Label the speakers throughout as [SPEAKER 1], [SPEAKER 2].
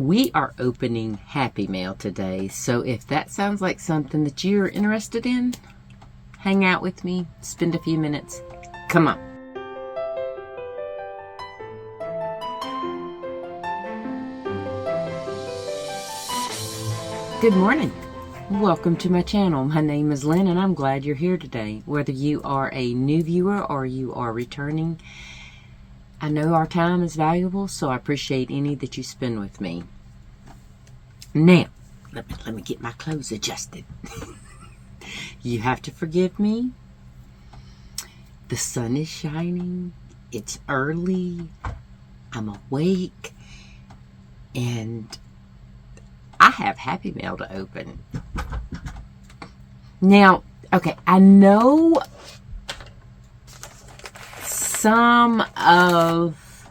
[SPEAKER 1] We are opening Happy Mail today, so if that sounds like something that you're interested in, hang out with me, spend a few minutes. Come on. Good morning. Welcome to my channel. My name is Lynn and I'm glad you're here today. Whether you are a new viewer or you are returning, I know our time is valuable, so I appreciate any that you spend with me. Now, let me get my clothes adjusted. You have to forgive me. The sun is shining. It's early. I'm awake. And I have Happy Mail to open. Now, okay, I know some of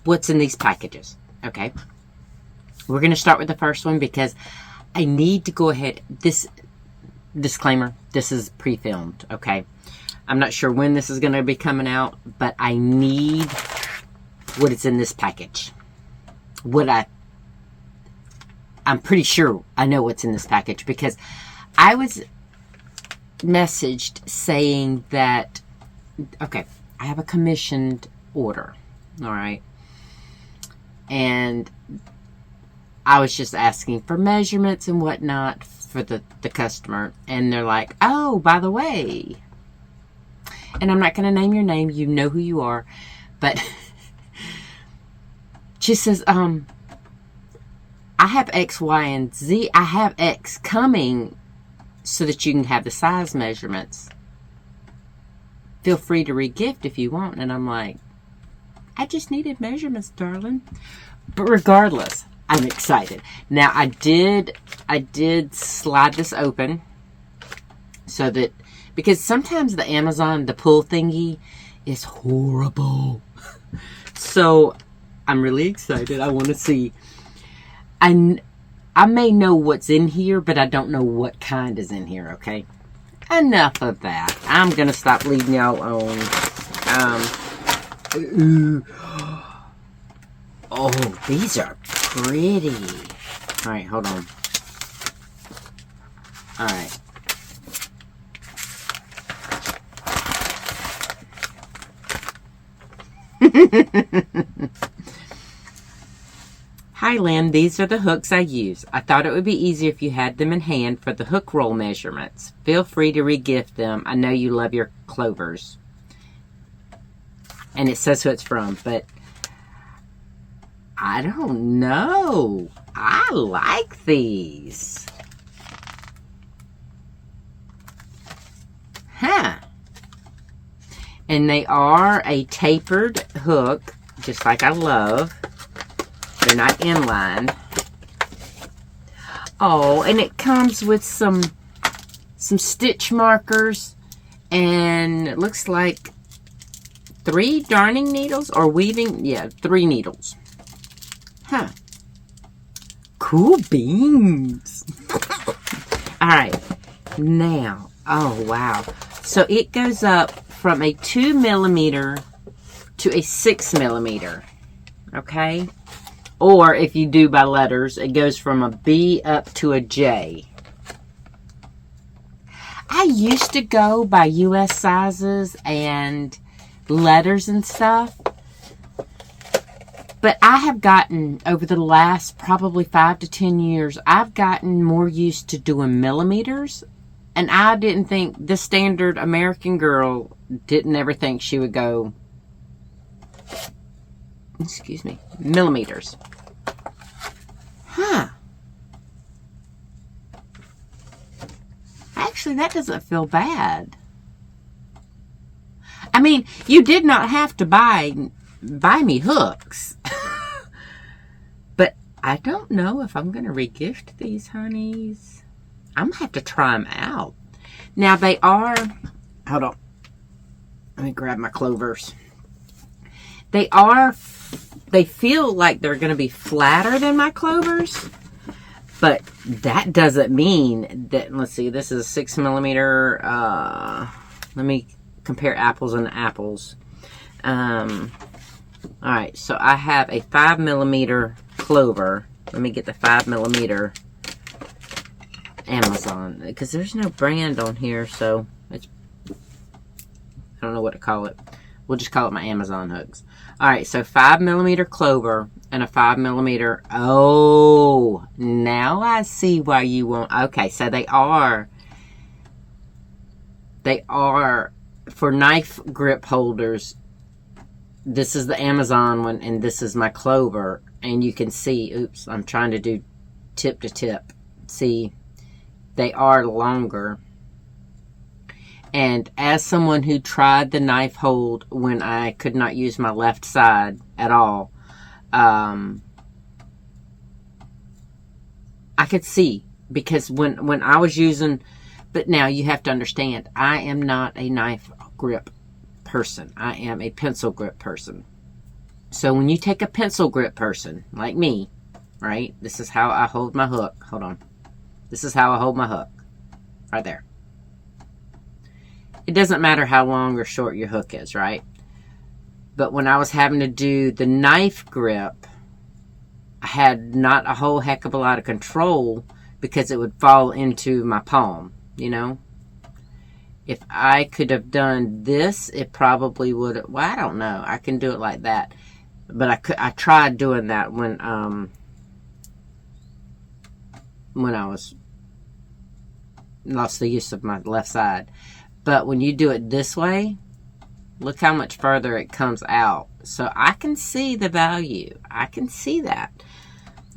[SPEAKER 1] what's in these packages, okay? We're going to start with the first one because I need to go ahead. This disclaimer, this is pre-filmed, okay? I'm not sure when this is going to be coming out, but I need what is in this package. I'm pretty sure I know what's in this package because I was messaged saying that, okay, I have a commissioned order, all right? And I was just asking for measurements and whatnot for the customer. And they're like, oh, by the way, and I'm not going to name your name. You know who you are. But she says, I have X, Y, and Z. I have X coming so that you can have the size measurements. Feel free to regift if you want. And I'm like, I just needed measurements, darling. But regardless, I'm excited. Now, I did slide this open so that, because sometimes the Amazon, the pull thingy is horrible. So I'm really excited. I want to see. I may know what's in here, but I don't know what kind is in here, okay? Enough of that. I'm going to stop leading y'all on. Oh, these are pretty. All right, hold on. All right. Hi, Lynn. These are the hooks I use. I thought it would be easier if you had them in hand for the hook roll measurements. Feel free to regift them. I know you love your clovers. And it says who it's from, but I don't know. I like these. Huh. And they are a tapered hook, just like I love. They're not inline. Oh, and it comes with some stitch markers, and it looks like 3 darning needles or weaving. Yeah, 3 needles. Huh. Cool beans. All right. Now, oh, wow. So it goes up from a 2 millimeter to a 6 millimeter. Okay? Or if you do by letters, it goes from a B up to a J. I used to go by US sizes and letters and stuff. But I have gotten, over the last probably 5 to 10 years, I've gotten more used to doing millimeters. And I didn't think, the standard American girl didn't ever think she would go, excuse me, millimeters. Huh. Actually, that doesn't feel bad. I mean, you did not have to buy me hooks. But I don't know if I'm going to regift these honeys. I'm going to have to try them out. Now, they are, hold on. Let me grab my clovers. They feel like they're going to be flatter than my clovers. But that doesn't mean that, let's see, this is a 6 millimeter. Let me compare apples and apples. Alright, so I have a 5mm clover. Let me get the 5mm Amazon, because there's no brand on here, so it's, I don't know what to call it. We'll just call it my Amazon hooks. Alright, so 5mm clover and a 5mm. Oh, now I see why you want. Okay, so they are for knife grip holders. This is the Amazon one, and this is my clover. And you can see, oops, I'm trying to do tip to tip. See, they are longer. And as someone who tried the knife hold when I could not use my left side at all, I could see, because when I was using, but now you have to understand, I am not a knife grip person. I am a pencil grip person. So when you take a pencil grip person like me, right? This is how I hold my hook. Hold on. This is how I hold my hook. Right there. It doesn't matter how long or short your hook is, right? But when I was having to do the knife grip, I had not a whole heck of a lot of control because it would fall into my palm, you know? If I could have done this, it probably would have, well, I don't know. I can do it like that. But I tried doing that when I was lost the use of my left side. But when you do it this way, look how much further it comes out. So I can see the value. I can see that.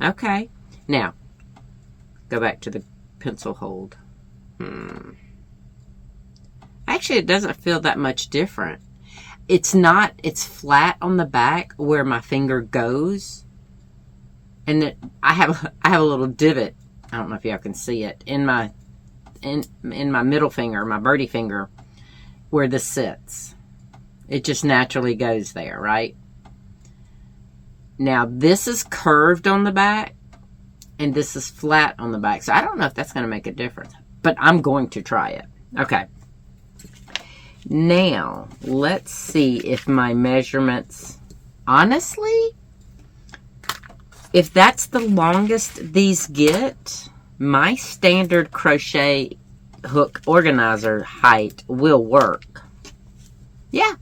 [SPEAKER 1] Okay. Now, go back to the pencil hold. Actually, it doesn't feel that much different. It's not, it's flat on the back where my finger goes. And I have a little divot. I don't know if y'all can see it in my middle finger, my birdie finger, where this sits. It just naturally goes there, right? Now, this is curved on the back, and this is flat on the back. So I don't know if that's going to make a difference, but I'm going to try it. Okay. Now, let's see if my measurements, honestly, if that's the longest these get, my standard crochet hook organizer height will work. Yeah.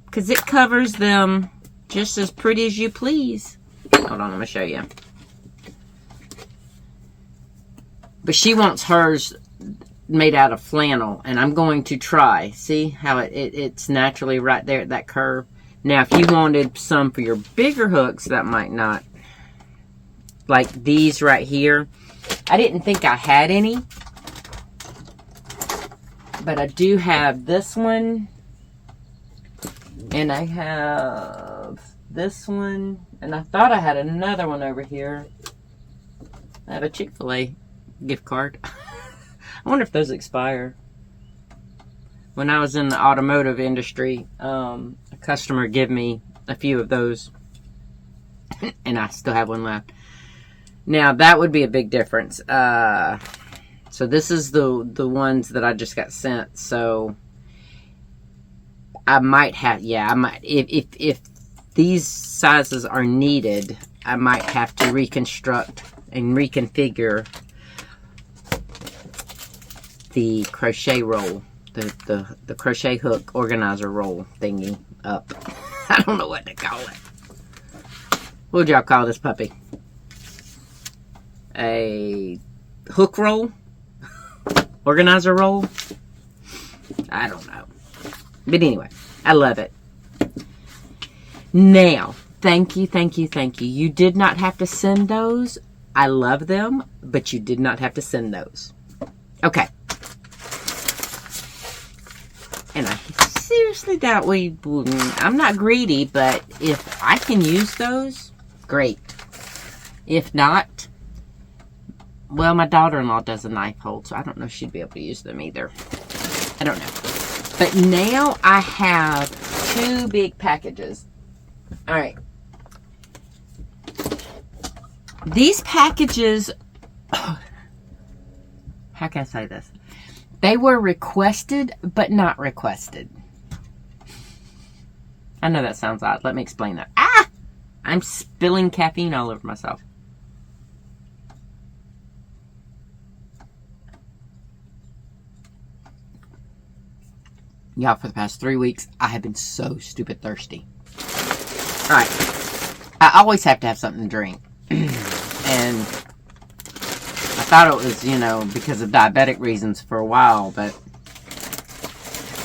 [SPEAKER 1] Because it covers them just as pretty as you please. Hold on, I'm going to show you. But she wants hers made out of flannel, and I'm going to try. See how it's naturally right there at that curve? Now, if you wanted some for your bigger hooks, that might not. Like these right here. I didn't think I had any. But I do have this one. And I have this one. And I thought I had another one over here. I have a Chick-fil-A gift card. I wonder if those expire. When I was in the automotive industry, a customer gave me a few of those. And I still have one left. Now, that would be a big difference. So this is the ones that I just got sent. So I might have, yeah, I might, if these sizes are needed, I might have to reconstruct and reconfigure the crochet roll, the crochet hook organizer roll thingy up. I don't know what to call it. What would y'all call this puppy? A hook roll? Organizer roll? I don't know. But anyway, I love it. Now, thank you. You did not have to send those. I love them, but you did not have to send those. Okay. And I seriously doubt I'm not greedy, but if I can use those, great. If not, well, my daughter-in-law does a knife hold, so I don't know if she'd be able to use them either. I don't know. But now I have 2 big packages. All right. These packages, how can I say this? They were requested, but not requested. I know that sounds odd. Let me explain that. Ah! I'm spilling caffeine all over myself. Y'all, for the past 3 weeks, I have been so stupid thirsty. Alright. I always have to have something to drink. And I thought it was, because of diabetic reasons for a while, but...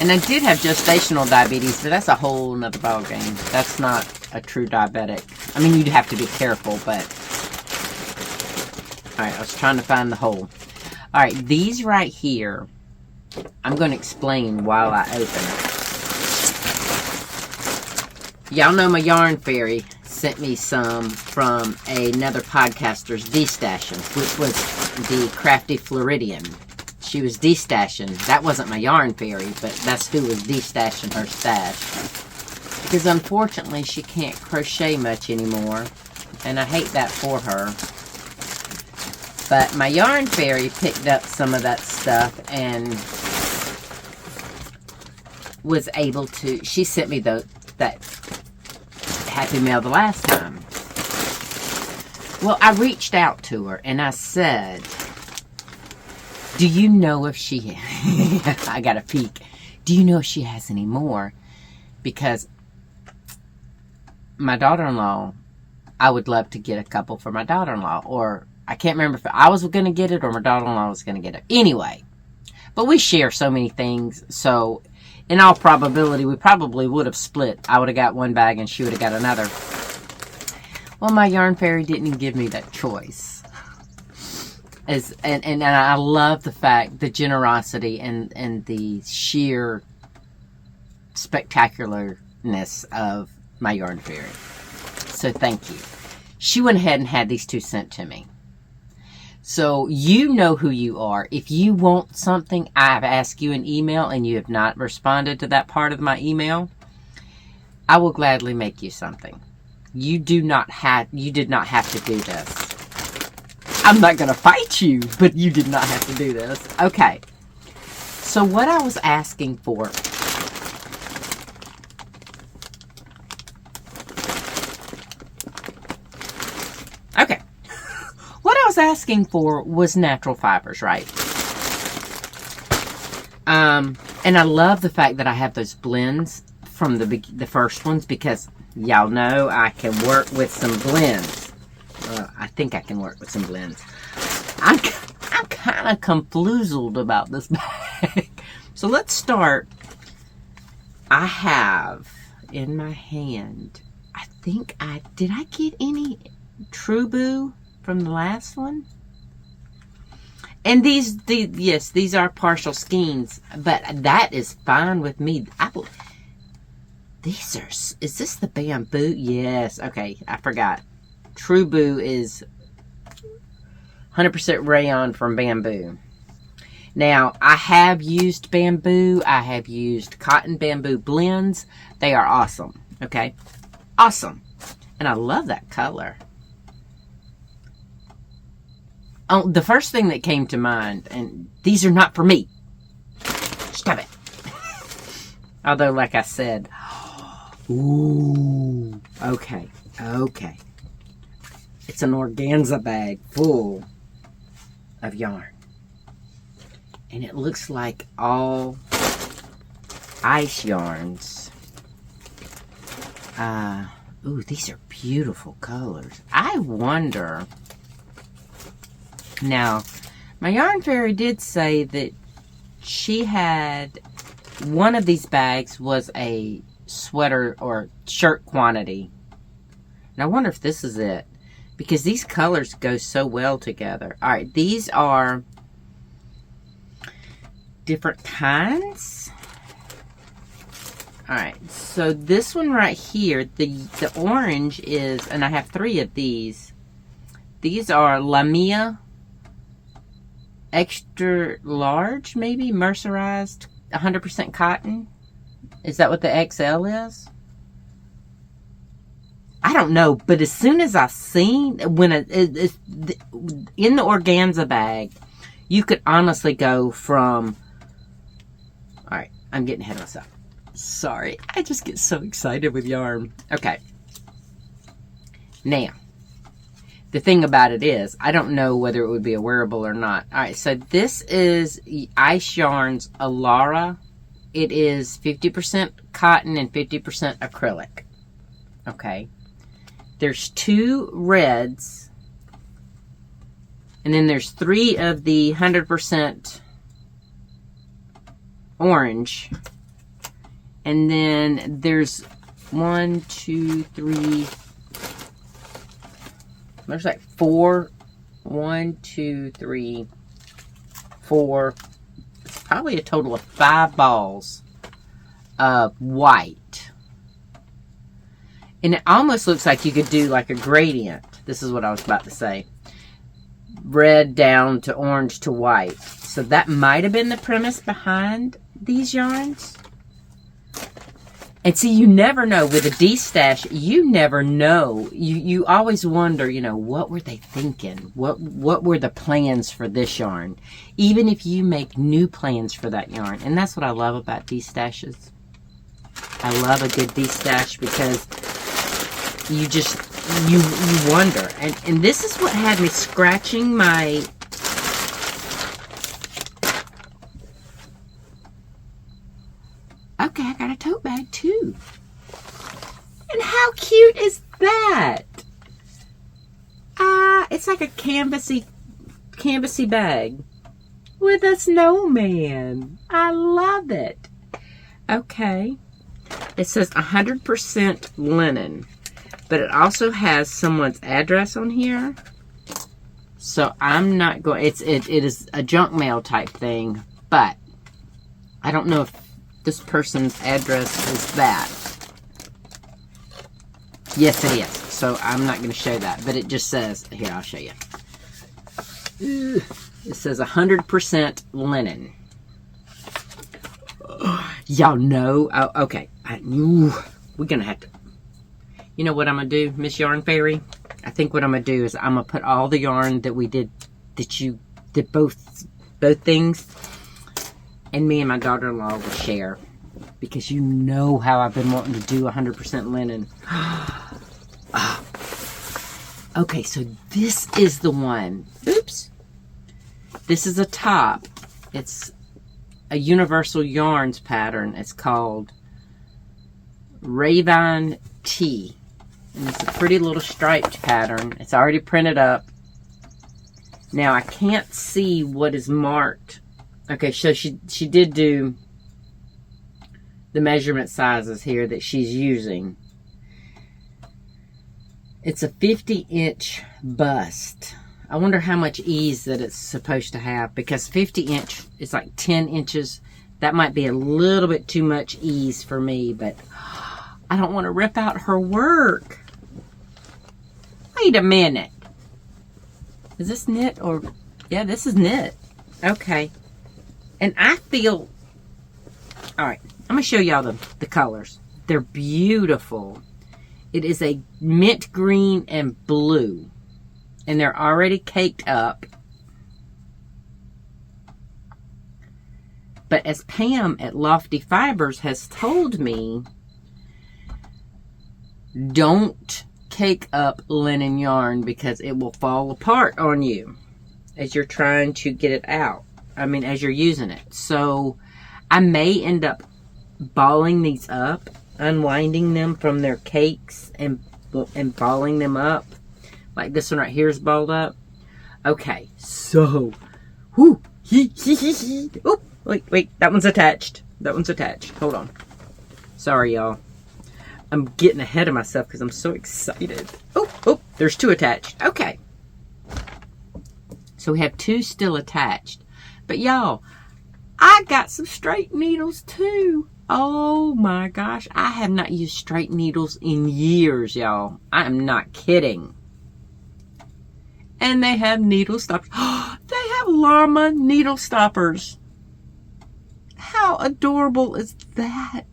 [SPEAKER 1] And I did have gestational diabetes, but that's a whole nother ballgame. That's not a true diabetic. I mean, you'd have to be careful, but... Alright, I was trying to find the hole. Alright, these right here... I'm going to explain while I open it. Y'all know my yarn fairy sent me some from another podcaster's destashing, which was the Crafty Floridian. She was destashing. That wasn't my yarn fairy, but that's who was destashing her stash. Because unfortunately, she can't crochet much anymore, and I hate that for her. But my yarn fairy picked up some of that stuff and was able to... She sent me that Happy Mail the last time. Well, I reached out to her and I said, do you know if she... I got a peek. Do you know if she has any more? Because my daughter-in-law, I would love to get a couple for my daughter-in-law. Or I can't remember if I was going to get it or my daughter-in-law was going to get it. Anyway, but we share so many things, so... In all probability, we probably would have split. I would have got one bag and she would have got another. Well, my yarn fairy didn't give me that choice. And I love the fact, the generosity and the sheer spectacularness of my yarn fairy. So thank you. She went ahead and had these two sent to me. So you know who you are. If you want something, I've asked you an email and you have not responded to that part of my email, I will gladly make you something. You did not have to do this. I'm not going to fight you, but you did not have to do this. Okay. So what I was asking for... Okay. What I was asking for was natural fibers, right? And I love the fact that I have those blends from the first ones because y'all know I can work with some blends. I think I can work with some blends. I'm kind of confused about this bag. So let's start. I have in my hand, I think did I get any True Boo from the last one? And yes, these are partial skeins, but that is fine with me. Is this the bamboo? Yes, okay, I forgot. True Boo is 100% rayon from bamboo. Now, I have used bamboo. I have used cotton bamboo blends. They are awesome, okay? Awesome. And I love that color. Oh, the first thing that came to mind, and these are not for me. Stop it. Although, like I said, ooh, okay. It's an organza bag full of yarn. And it looks like all ice yarns. Ooh, these are beautiful colors. I wonder... Now, my yarn fairy did say that she had... One of these bags was a sweater or shirt quantity. And I wonder if this is it. Because these colors go so well together. Alright, these are different kinds. Alright, so this one right here, the orange is, and I have 3 of these. These are Lamia extra large, maybe, mercerized, 100% cotton. Is that what the XL is? I don't know, but as soon as I seen, when it's in the organza bag, you could honestly go from, alright, I'm getting ahead of myself. Sorry, I just get so excited with yarn. Okay. Now, the thing about it is, I don't know whether it would be a wearable or not. All right, so this is Ice Yarns Alara. It is 50% cotton and 50% acrylic. Okay. There's 2 reds. And then there's 3 of the 100% orange. And then there's 1, 2, 3. There's like 4. 1, 2, 3, 4. It's probably a total of 5 balls of white. And it almost looks like you could do like a gradient. This is what I was about to say. Red down to orange to white. So that might have been the premise behind these yarns. And see, you never know. With a D-stash, you never know. You always wonder, you know, what were they thinking? What were the plans for this yarn? Even if you make new plans for that yarn. And that's what I love about D-stashes. I love a good D-stash because you just, you wonder. And this is what had me scratching my... Okay, I got a tote bag too. And how cute is that? It's like a canvasy bag with a snowman. I love it. Okay. It says 100% linen, but it also has someone's address on here. So I'm not going, it is a junk mail type thing, but I don't know if this person's address is that. Yes, it is. So I'm not going to show that, but it just says, here, I'll show you. It says 100% linen. Y'all know? Oh, okay. We're going to have to. You know what I'm going to do, Miss Yarn Fairy? I think what I'm going to do is I'm going to put all the yarn that we did, that you did both things, and me and my daughter-in-law will share. Because you know how I've been wanting to do 100% linen. Okay, so this is the one. Oops. This is a top. It's a Universal Yarns pattern. It's called Raven T. And it's a pretty little striped pattern. It's already printed up. Now, I can't see what is marked. Okay, so she did do the measurement sizes here that she's using. It's a 50-inch bust. I wonder how much ease that it's supposed to have, because 50-inch is like 10 inches. That might be a little bit too much ease for me, but I don't want to rip out her work. Wait a minute. Is this knit or... Yeah, this is knit. Okay. And I feel... Alright, I'm going to show y'all the colors. They're beautiful. It is a mint green and blue. And they're already caked up. But as Pam at Lofty Fibers has told me, don't cake up linen yarn because it will fall apart on you as you're trying to get it out. I mean, as you're using it. So I may end up balling these up, unwinding them from their cakes and balling them up. Like this one right here is balled up. Okay, so, whoo, oh, wait, that one's attached. That one's attached. Hold on. Sorry, y'all. I'm getting ahead of myself because I'm so excited. Oh, there's 2 attached. Okay. So we have 2 still attached. But y'all, I got some straight needles too. Oh my gosh. I have not used straight needles in years, y'all. I am not kidding. And they have needle stoppers. They have llama needle stoppers. How adorable is that?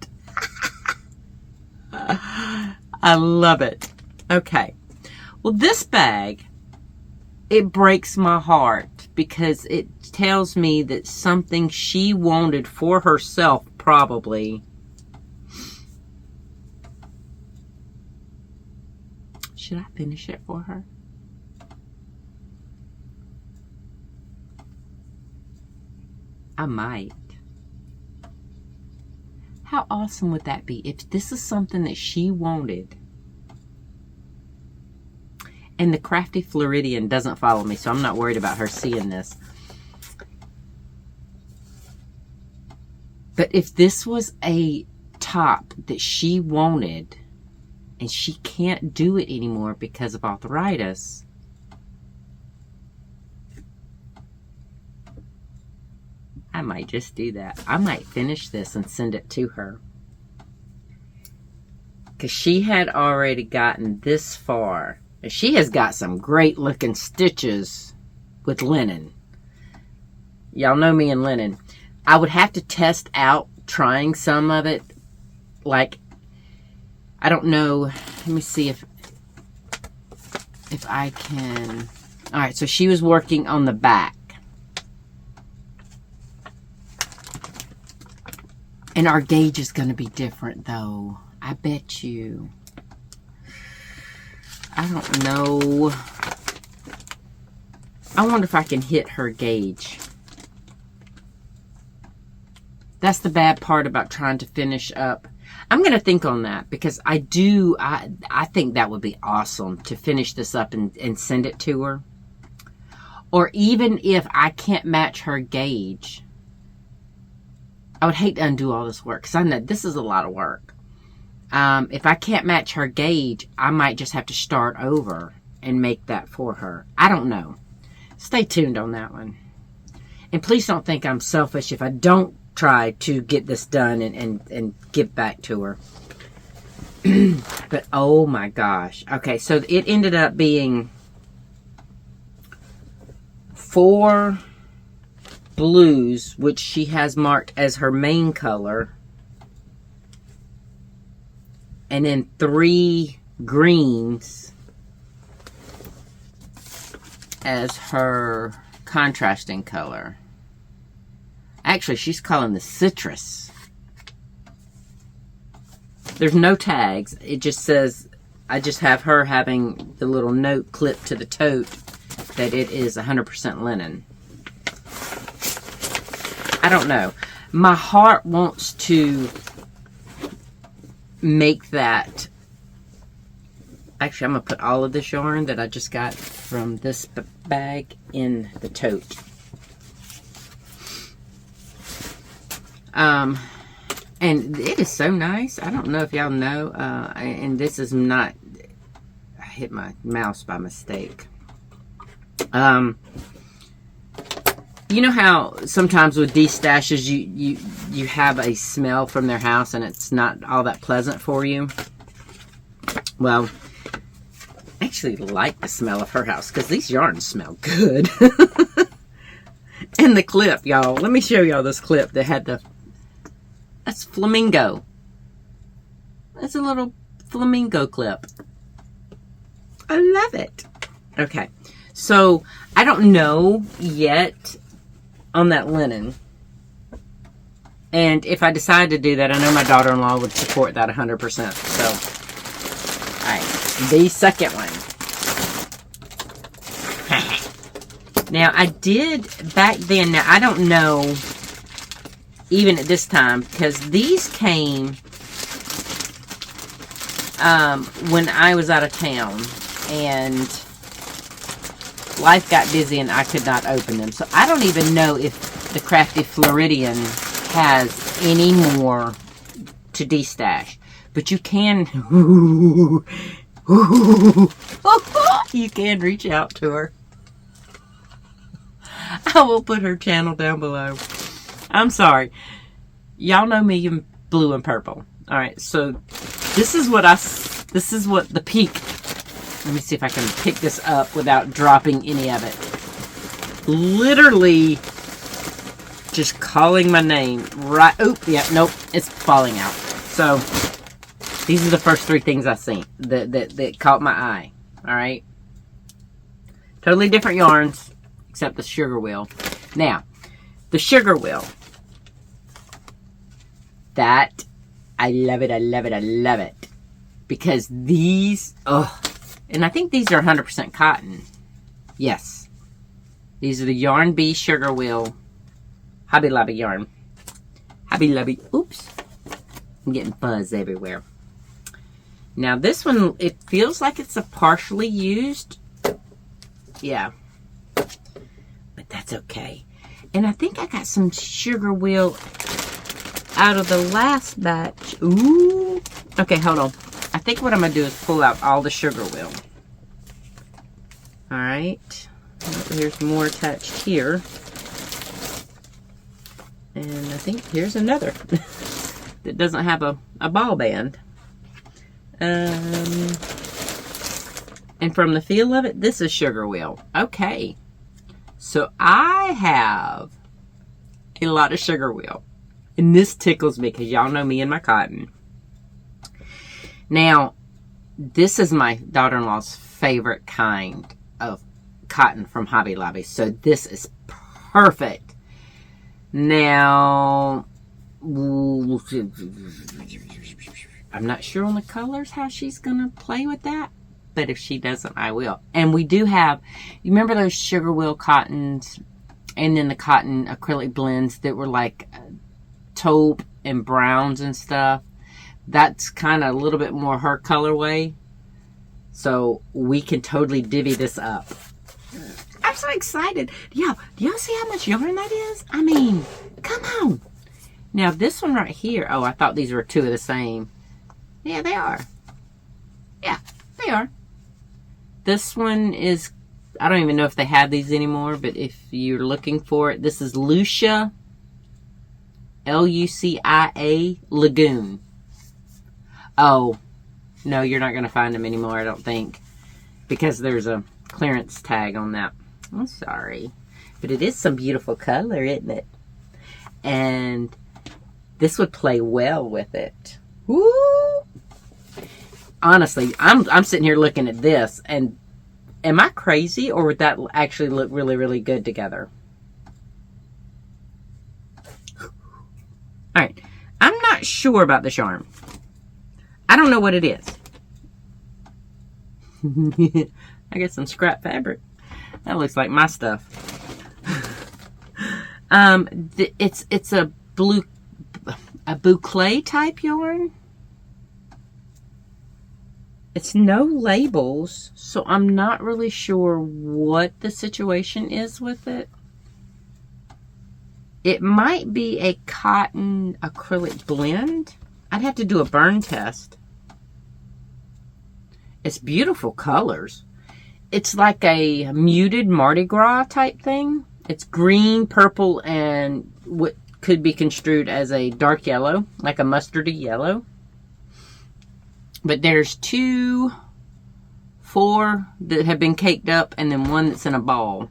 [SPEAKER 1] I love it. Okay. Well, this bag, it breaks my heart because it tells me that something she wanted for herself probably Should I finish it for her? I might. How awesome would that be if this is something that she wanted? And the Crafty Floridian doesn't follow me, so I'm not worried about her seeing this. But if this was a top that she wanted and she can't do it anymore because of arthritis, I might just do that. I might finish this and send it to her. Because she had already gotten this far. And she has got some great looking stitches with linen. Y'all know me and linen. I would have to test out trying some of it. Like, I don't know. Let me see if I can. Alright, so she was working on the back. And our gauge is going to be different, though. I bet you. I don't know. I wonder if I can hit her gauge. That's the bad part about trying to finish up. I'm going to think on that because I think that would be awesome to finish this up and send it to her. Or even if I can't match her gauge, I would hate to undo all this work because I know this is a lot of work. If I can't match her gauge, I might just have to start over and make that for her. I don't know. Stay tuned on that one. And please don't think I'm selfish if I don't try to get this done and give back to her. But oh my gosh. Okay, so it ended up being 4 blues, which she has marked as her main color, and then 3 greens as her contrasting color. Actually, she's calling the citrus. There's no tags. It just says, I just have her having the little note clipped to the tote that it is 100% linen. I don't know. My heart wants to make that. Actually, I'm going to put all of this yarn that I just got from this bag in the tote. And it is so nice. I don't know if y'all know. And this is not. I hit my mouse by mistake. You know how sometimes with destashes you have a smell from their house and it's not all that pleasant for you? Well, I actually like the smell of her house because these yarns smell good. And the clip, y'all. Let me show y'all this clip that had the... That's flamingo. That's a little flamingo clip. I love it. Okay. So, I don't know yet on that linen. And if I decide to do that, I know my daughter-in-law would support that 100%. So, alright. The second one. Now, I did back then. Now, I don't know even at this time, because these came when I was out of town. And life got busy and I could not open them. So I don't even know if the Crafty Floridian has any more to destash. But you can... you can reach out to her. I will put her channel down below. I'm sorry. Y'all know me in blue and purple. Alright, so this is what the peak... Let me see if I can pick this up without dropping any of it. Literally just calling my name right... Oh, yeah, nope. It's falling out. So, these are the first 3 things I seen that caught my eye. Alright? Totally different yarns, except the sugar wheel. Now, the sugar wheel. That, I love it, I love it, I love it. Because these, And I think these are 100% cotton. Yes. These are the Yarn Bee Sugar Wheel Hobby Lobby yarn. Hobby Lobby. Oops. I'm getting fuzz everywhere. Now this one, it feels like it's a partially used. Yeah. But that's okay. And I think I got some sugar wheel out of the last batch. Ooh. Okay, hold on. I think what I'm going to do is pull out all the sugar wheel. Alright. Here's more attached here. And I think here's another that doesn't have a ball band. And from the feel of it, this is sugar wheel. Okay. So I have a lot of sugar wheel. And this tickles me because y'all know me and my cotton. Now, this is my daughter-in-law's favorite kind of cotton from Hobby Lobby. So this is perfect. Now, I'm not sure on the colors how she's going to play with that. But if she doesn't, I will. And we do have, you remember those sugar wheel cottons and then the cotton acrylic blends that were like taupe and browns and stuff? That's kind of a little bit more her colorway. So we can totally divvy this up. I'm so excited. Yeah, do y'all see how much yarn that is? I mean, come on. Now this one right here. Oh, I thought these were two of the same. Yeah, they are. Yeah, they are. This one is, I don't even know if they have these anymore, but if you're looking for it, this is Lucia, Lucia Lagoon. Oh, no, you're not going to find them anymore, I don't think, because there's a clearance tag on that. I'm sorry. But it is some beautiful color, isn't it? And this would play well with it. Woo! Honestly, I'm sitting here looking at this, and am I crazy, or would that actually look really, really good together? All right. I'm not sure about the charm. I don't know what it is. I get some scrap fabric. That looks like my stuff. It's a boucle type yarn. It's no labels, so I'm not really sure what the situation is with it. It might be a cotton acrylic blend. I'd have to do a burn test. It's beautiful colors. It's like a muted Mardi Gras type thing. It's green, purple, and what could be construed as a dark yellow, like a mustardy yellow. But there's 4 that have been caked up, and then one that's in a ball.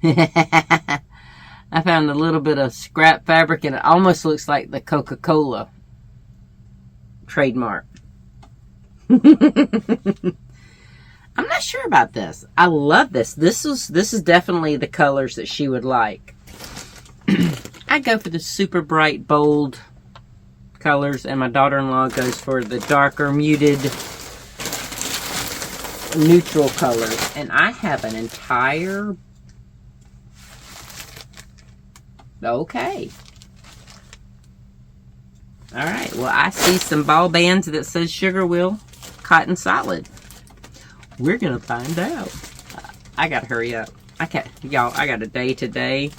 [SPEAKER 1] I found a little bit of scrap fabric, and it almost looks like the Coca-Cola trademark. I'm not sure about this. I love this. This is definitely the colors that she would like. I go for the super bright, bold colors, and my daughter-in-law goes for the darker, muted, neutral colors. And I have an entire... Okay. Alright, well, I see some ball bands that says Sugar Wheel Cotton Solid. We're gonna find out. I gotta hurry up. Y'all, I got a day today.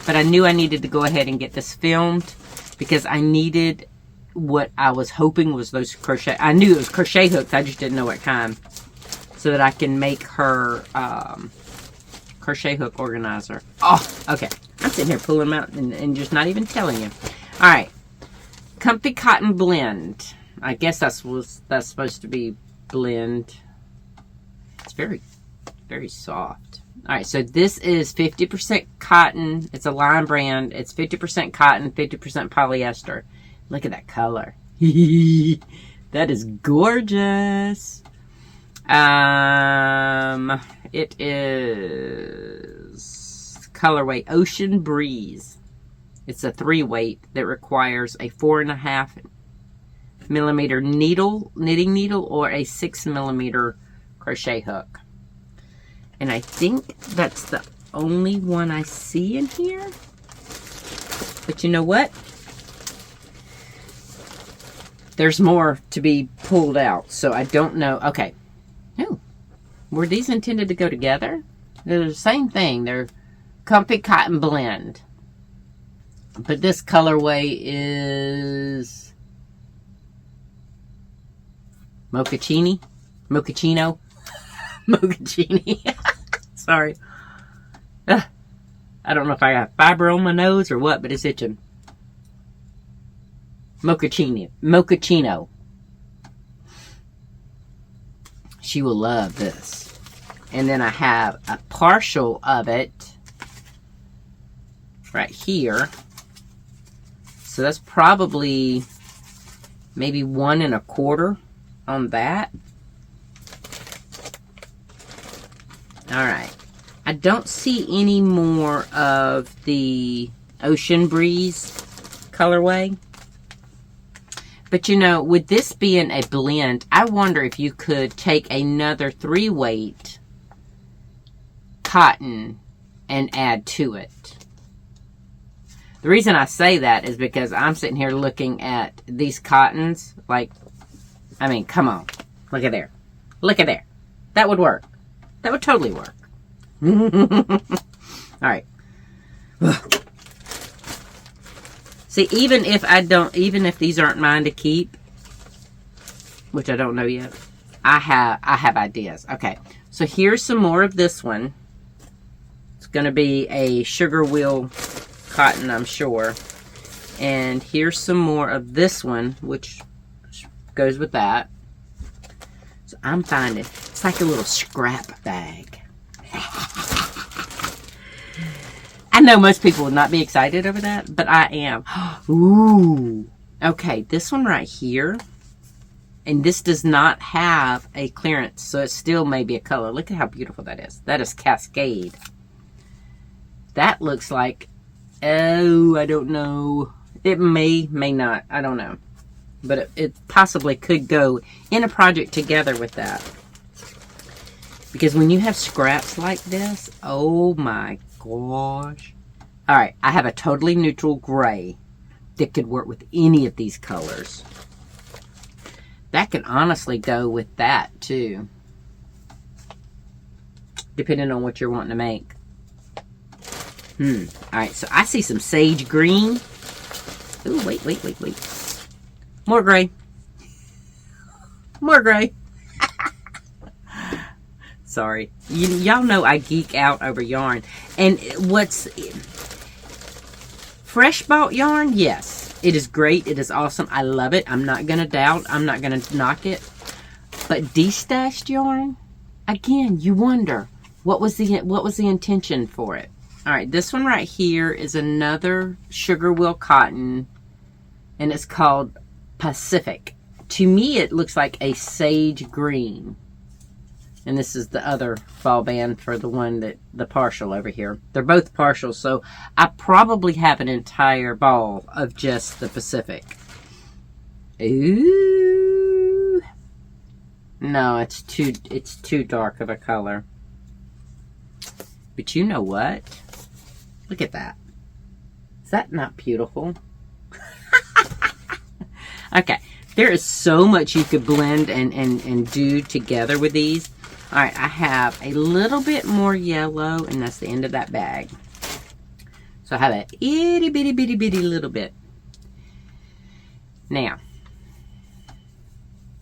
[SPEAKER 1] But I knew I needed to go ahead and get this filmed because I needed what I was hoping was those crochet. I knew it was crochet hooks. I just didn't know what kind. So that I can make her crochet hook organizer. Oh, okay. I'm sitting here pulling them out and just not even telling you. Alright. Comfy Cotton Blend. I guess that's supposed to be blend. It's very, very soft. Alright, so this is 50% cotton. It's a line brand. It's 50% cotton, 50% polyester. Look at that color. That is gorgeous. It is colorway Ocean Breeze. It's a 3-weight that requires a 4.5 millimeter knitting needle, or a 6 millimeter crochet hook. And I think that's the only one I see in here. But you know what? There's more to be pulled out, so I don't know. Okay. Oh, were these intended to go together? They're the same thing. They're Comfy Cotton Blend. But this colorway is Mochaccino. Mochaccini. Sorry. I don't know if I got fiber on my nose or what, but it's itching. Mochaccino. She will love this. And then I have a partial of it right here. So that's probably maybe 1 1/4 on that. Alright. I don't see any more of the Ocean Breeze colorway. But you know, with this being a blend, I wonder if you could take another 3-weight cotton and add to it. The reason I say that is because I'm sitting here looking at these cottons. Like, I mean, come on. Look at there. Look at there. That would work. That would totally work. Alright. See, even if these aren't mine to keep, which I don't know yet, I have ideas. Okay, so here's some more of this one. It's going to be a sugar wheel cotton, I'm sure. And here's some more of this one, which goes with that. So I'm finding, it's like a little scrap bag. I know most people would not be excited over that, but I am. Ooh. Okay, this one right here. And this does not have a clearance, so it still may be a color. Look at how beautiful that is. That is Cascade. That looks like, oh, I don't know. It may not. I don't know. But it possibly could go in a project together with that. Because when you have scraps like this, oh my gosh. Alright, I have a totally neutral gray that could work with any of these colors. That can honestly go with that too. Depending on what you're wanting to make. Alright, so I see some sage green. Ooh, wait. More gray. More gray. Sorry. Y'all know I geek out over yarn. And what's... Fresh bought yarn? Yes. It is great. It is awesome. I love it. I'm not going to doubt. I'm not going to knock it. But destashed yarn? Again, you wonder. What was the intention for it? Alright, this one right here is another sugar wheel cotton. And it's called Pacific. To me, it looks like a sage green. And this is the other ball band for the one that, the partial over here. They're both partial, so I probably have an entire ball of just the Pacific. Ooh. No, it's too dark of a color. But you know what? Look at that. Is that not beautiful? Okay. There is so much you could blend and do together with these. Alright, I have a little bit more yellow, and that's the end of that bag. So I have a itty bitty little bit. Now,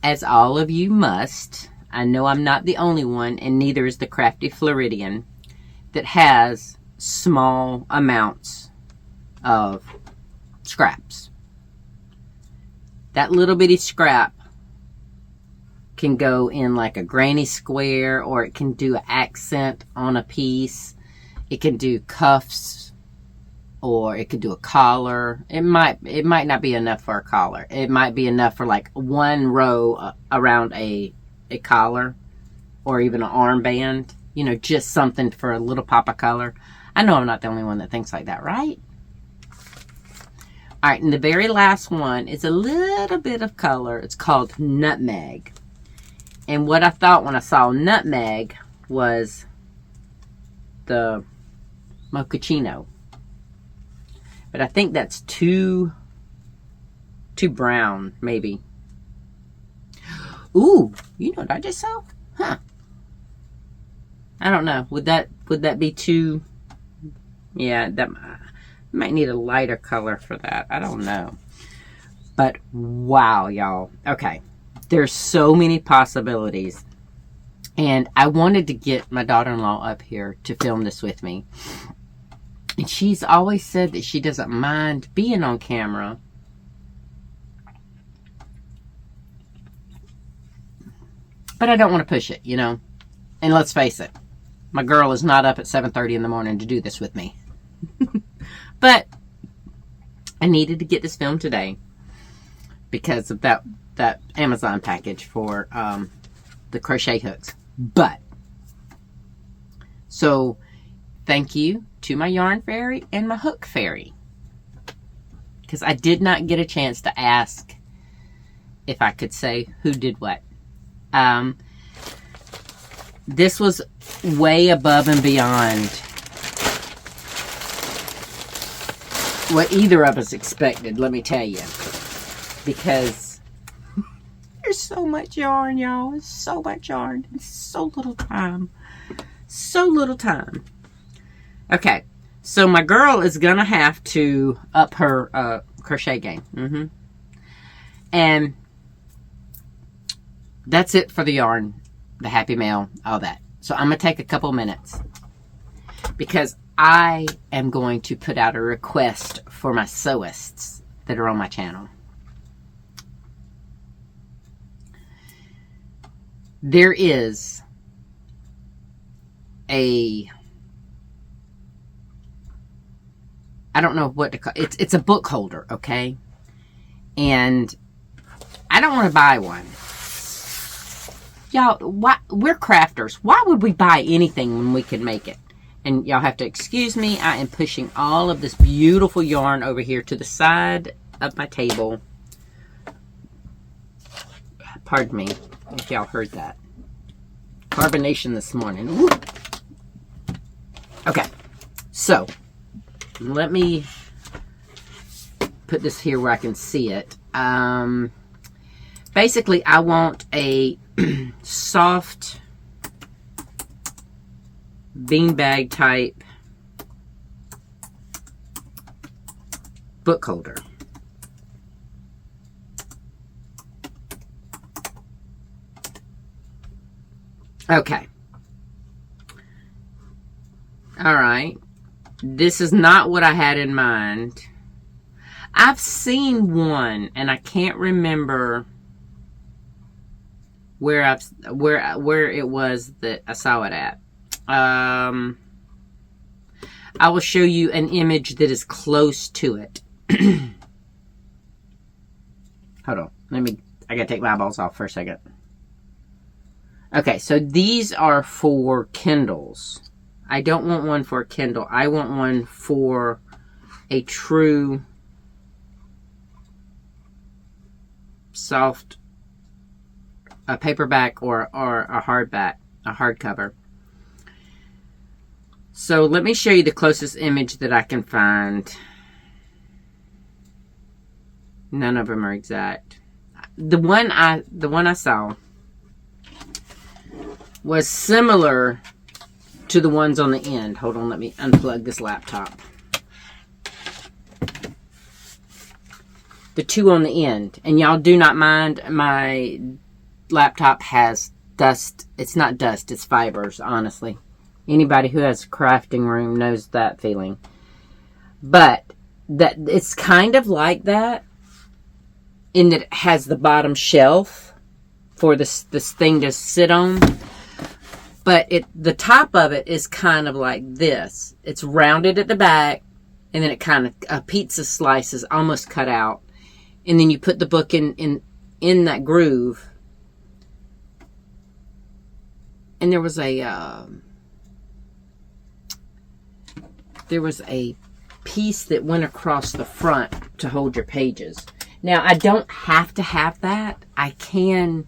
[SPEAKER 1] as all of you must, I know I'm not the only one, and neither is the Crafty Floridian, that has small amounts of scraps. That little bitty scrap can go in like a granny square, or it can do an accent on a piece. It can do cuffs, or it could do a collar. It might not be enough for a collar. It might be enough for like one row around a collar, or even an armband. You know, just something for a little pop of color. I know I'm not the only one that thinks like that, right? All right, and the very last one is a little bit of color. It's called Nutmeg. And what I thought when I saw Nutmeg was the mochaccino. But I think that's too brown, maybe. Ooh, you know what I just saw? Huh. I don't know. Would that be too... Yeah, that might need a lighter color for that. I don't know. But wow, y'all. Okay. There's so many possibilities. And I wanted to get my daughter-in-law up here to film this with me. And she's always said that she doesn't mind being on camera. But I don't want to push it, you know. And let's face it. My girl is not up at 7:30 in the morning to do this with me. But I needed to get this filmed today because of that Amazon package for the crochet hooks. But so thank you to my yarn fairy and my hook fairy, because I did not get a chance to ask if I could say who did what. This was way above and beyond what either of us expected, let me tell you. Because there's so much yarn, y'all. There's so much yarn. It's so little time. So little time. Okay. So my girl is going to have to up her crochet game. And that's it for the yarn. The Happy Mail, all that. So I'm going to take a couple minutes because I am going to put out a request for my sewists that are on my channel. There is I don't know what to call it. It's a book holder, okay? And I don't want to buy one. Y'all, we're crafters. Why would we buy anything when we can make it? And y'all have to excuse me. I am pushing all of this beautiful yarn over here to the side of my table. Pardon me if y'all heard that. Carbonation this morning. Woo. Okay. So, let me put this here where I can see it. Basically, I want a soft beanbag type book holder. Okay. All right. This is not what I had in mind. I've seen one and I can't remember where it was that I saw it at. I will show you an image that is close to it. Hold on. I gotta take my eyeballs off for a second. Okay, so these are for Kindles. I don't want one for a Kindle. I want one for a true soft a paperback or a hardcover. So let me show you the closest image that I can find. None of them are exact. The one I saw was similar to the ones on the end. Hold on, let me unplug this laptop. The two on the end. And y'all do not mind, my laptop has dust. It's not dust, it's fibers, honestly. Anybody who has a crafting room knows that feeling. But that it's kind of like that in that it has the bottom shelf for this thing to sit on. But the top of it is kind of like this. It's rounded at the back, and then it kind of a pizza slice is almost cut out, and then you put the book in that groove. And there was a piece that went across the front to hold your pages. Now, I don't have to have that. I can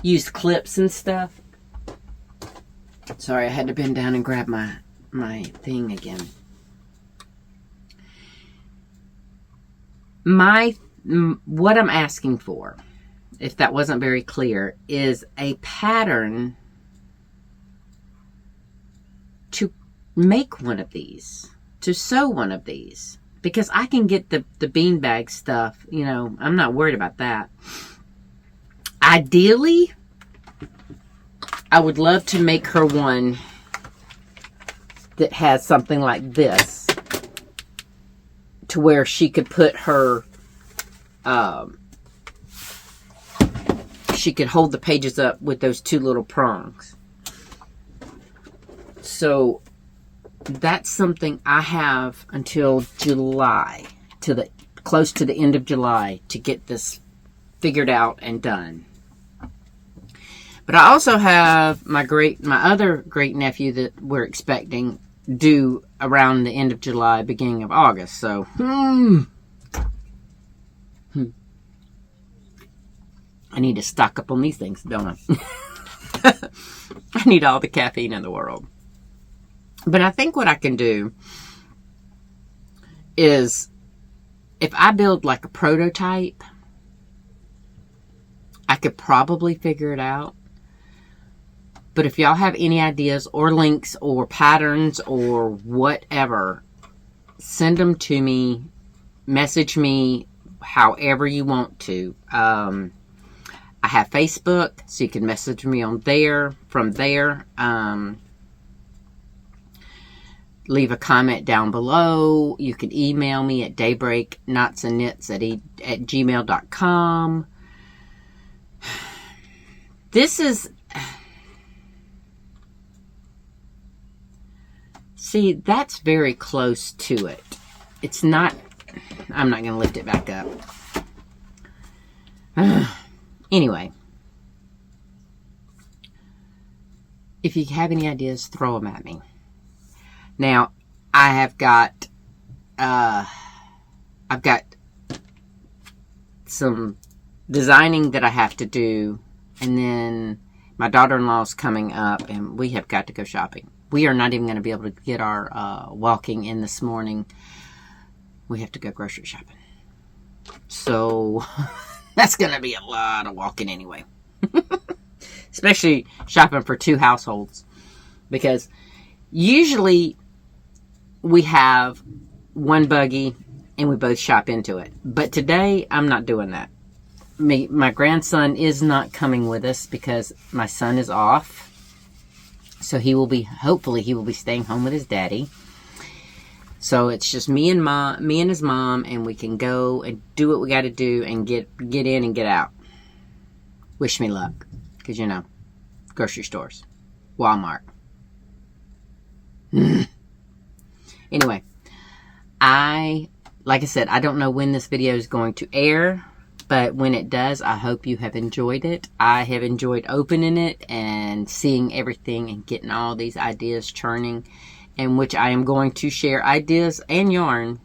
[SPEAKER 1] use clips and stuff. Sorry, I had to bend down and grab my thing again. What I'm asking for, if that wasn't very clear, is a pattern to make one of these, to sew one of these. Because I can get the beanbag stuff, you know, I'm not worried about that. Ideally, I would love to make her one that has something like this, to where she could put her, she could hold the pages up with those two little prongs. So that's something I have until July, close to the end of July, to get this figured out and done. But I also have my other great nephew that we're expecting due around the end of July, beginning of August. So, I need to stock up on these things, don't I? I need all the caffeine in the world. But I think what I can do is, if I build like a prototype, I could probably figure it out. But if y'all have any ideas or links or patterns or whatever, send them to me, message me, however you want to. I have Facebook, so you can message me on there, from there. Leave a comment down below. You can email me at daybreakknotsandknits@gmail.com. This is... See, that's very close to it. It's not... I'm not going to lift it back up. Anyway. If you have any ideas, throw them at me. Now, I have got, I've got some designing that I have to do, and then my daughter-in-law is coming up, and we have got to go shopping. We are not even going to be able to get our walking in this morning. We have to go grocery shopping. So, that's going to be a lot of walking anyway. Especially shopping for 2 households. Because usually we have one buggy and we both shop into it. But today, I'm not doing that. My grandson is not coming with us because my son is off. So hopefully he will be staying home with his daddy. So it's just me and his mom, and we can go and do what we got to do and get in and get out. Wish me luck. Because, you know, grocery stores, Walmart. Anyway, like I said, I don't know when this video is going to air, but when it does, I hope you have enjoyed it. I have enjoyed opening it and seeing everything and getting all these ideas churning, in which I am going to share ideas and yarn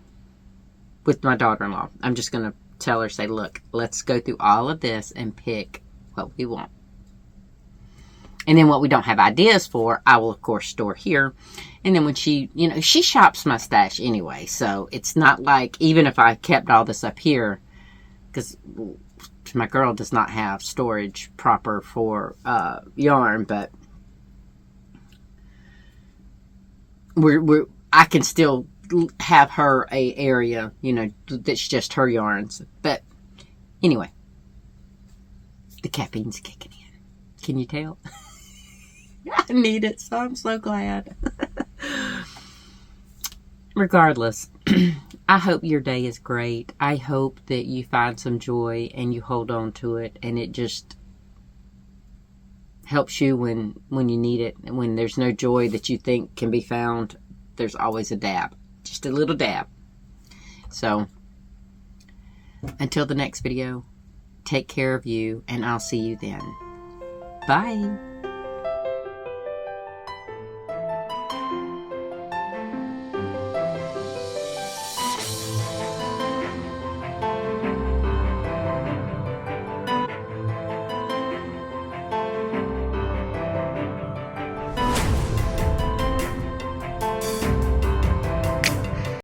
[SPEAKER 1] with my daughter-in-law. I'm just going to tell her, say, look, let's go through all of this and pick what we want. And then what we don't have ideas for, I will, of course, store here. And then when she shops my stash anyway. So it's not like, even if I kept all this up here, because my girl does not have storage proper for yarn, but I can still have her a area, you know, that's just her yarns. But anyway, the caffeine's kicking in. Can you tell? I need it, so I'm so glad. Regardless, I hope your day is great. I hope that you find some joy and you hold on to it, and it just helps you when you need it. And when there's no joy that you think can be found, there's always a dab. Just a little dab. So, until the next video, take care of you, and I'll see you then. Bye.